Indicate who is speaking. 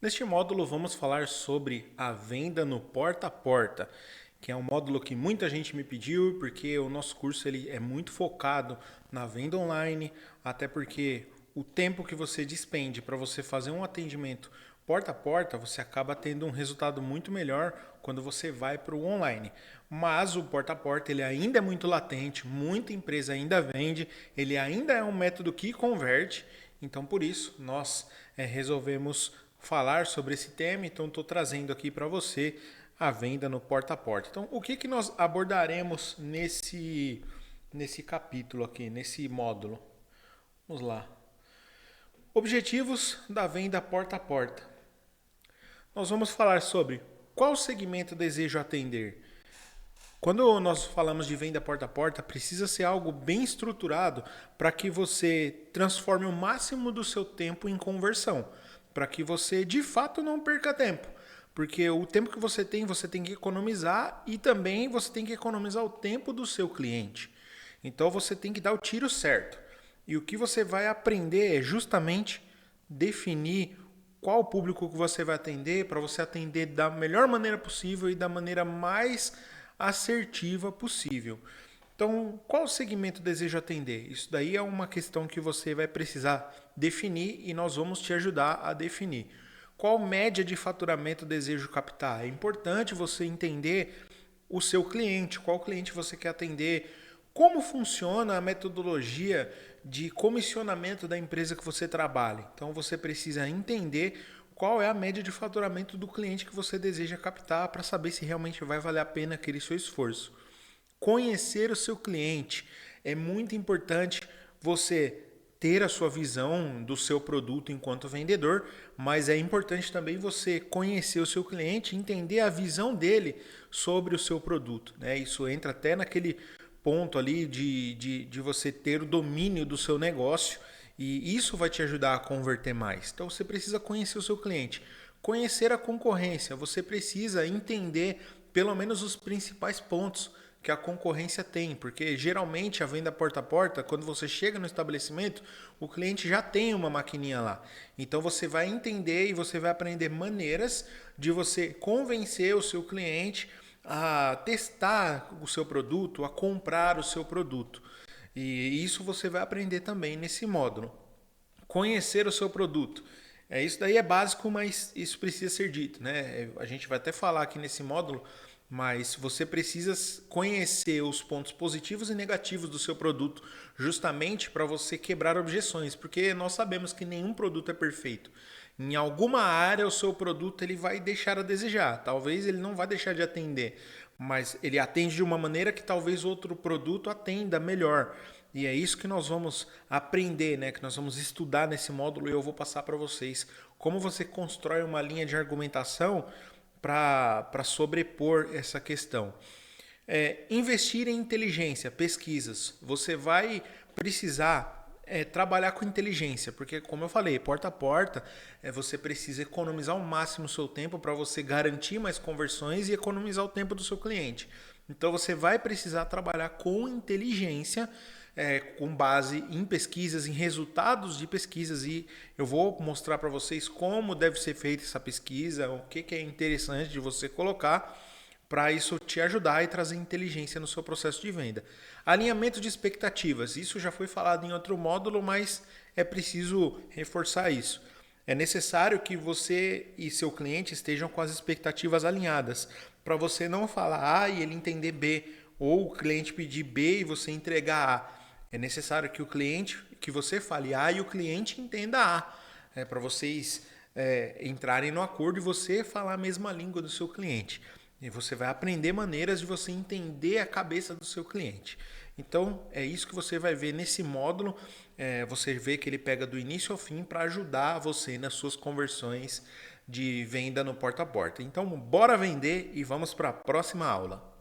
Speaker 1: Neste módulo vamos falar sobre a venda no porta a porta, que é um módulo que muita gente me pediu, porque o nosso curso ele é muito focado na venda online, até porque o tempo que você despende para você fazer um atendimento porta a porta, você acaba tendo um resultado muito melhor quando você vai para o online. Mas o porta a porta ele ainda é muito latente, muita empresa ainda vende, ele ainda é um método que converte. Então, por isso, nós resolvemos falar sobre esse tema. Então, estou trazendo aqui para você a venda no porta a porta. Então, o que nós abordaremos nesse capítulo aqui, nesse módulo? Vamos lá. Objetivos da venda porta a porta. Nós vamos falar sobre qual segmento desejo atender. Quando nós falamos de venda porta a porta, precisa ser algo bem estruturado para que você transforme o máximo do seu tempo em conversão, para que você de fato não perca tempo. Porque o tempo que você tem que economizar e também você tem que economizar o tempo do seu cliente. Então você tem que dar o tiro certo. E o que você vai aprender é justamente definir qual público que você vai atender para você atender da melhor maneira possível e da maneira mais assertiva possível. Então, qual segmento deseja atender? Isso daí é uma questão que você vai precisar definir e nós vamos te ajudar a definir. Qual média de faturamento desejo captar? É importante você entender o seu cliente, qual cliente você quer atender, como funciona a metodologia de comissionamento da empresa que você trabalha. Então você precisa entender qual é a média de faturamento do cliente que você deseja captar para saber se realmente vai valer a pena aquele seu esforço. Conhecer o seu cliente. É muito importante você ter a sua visão do seu produto enquanto vendedor, mas é importante também você conhecer o seu cliente, entender a visão dele sobre o seu produto. Né? Isso entra até naquele ponto ali de você ter o domínio do seu negócio e isso vai te ajudar a converter mais. Então você precisa conhecer o seu cliente, conhecer a concorrência, você precisa entender pelo menos os principais pontos que a concorrência tem, porque geralmente a venda porta a porta, quando você chega no estabelecimento, o cliente já tem uma maquininha lá. Então você vai entender e você vai aprender maneiras de você convencer o seu cliente a testar o seu produto, a comprar o seu produto. E isso você vai aprender também nesse módulo. Conhecer o seu produto. Isso daí é básico, mas isso precisa ser dito, né? A gente vai até falar aqui nesse módulo, mas você precisa conhecer os pontos positivos e negativos do seu produto, justamente para você quebrar objeções, porque nós sabemos que nenhum produto é perfeito. Em alguma área o seu produto ele vai deixar a desejar. Talvez ele não vai deixar de atender, mas ele atende de uma maneira que talvez outro produto atenda melhor. E é isso que nós vamos aprender, né? Que nós vamos estudar nesse módulo e eu vou passar para vocês como você constrói uma linha de argumentação para sobrepor essa questão. Investir em inteligência, pesquisas. Você vai precisar trabalhar com inteligência, porque como eu falei, porta a porta, você precisa economizar ao máximo o seu tempo para você garantir mais conversões e economizar o tempo do seu cliente. Então você vai precisar trabalhar com inteligência, com base em pesquisas, em resultados de pesquisas, e eu vou mostrar para vocês como deve ser feita essa pesquisa, o que é interessante de você colocar para isso te ajudar e trazer inteligência no seu processo de venda. Alinhamento de expectativas, isso já foi falado em outro módulo, mas é preciso reforçar isso. É necessário que você e seu cliente estejam com as expectativas alinhadas, para você não falar A e ele entender B, ou o cliente pedir B e você entregar A. É necessário que o cliente, que você fale A e o cliente entenda A, para vocês entrarem no acordo e você falar a mesma língua do seu cliente. E você vai aprender maneiras de você entender a cabeça do seu cliente. Então, é isso que você vai ver nesse módulo. Você vê que ele pega do início ao fim para ajudar você nas suas conversões de venda no porta a porta. Então, bora vender e vamos para a próxima aula.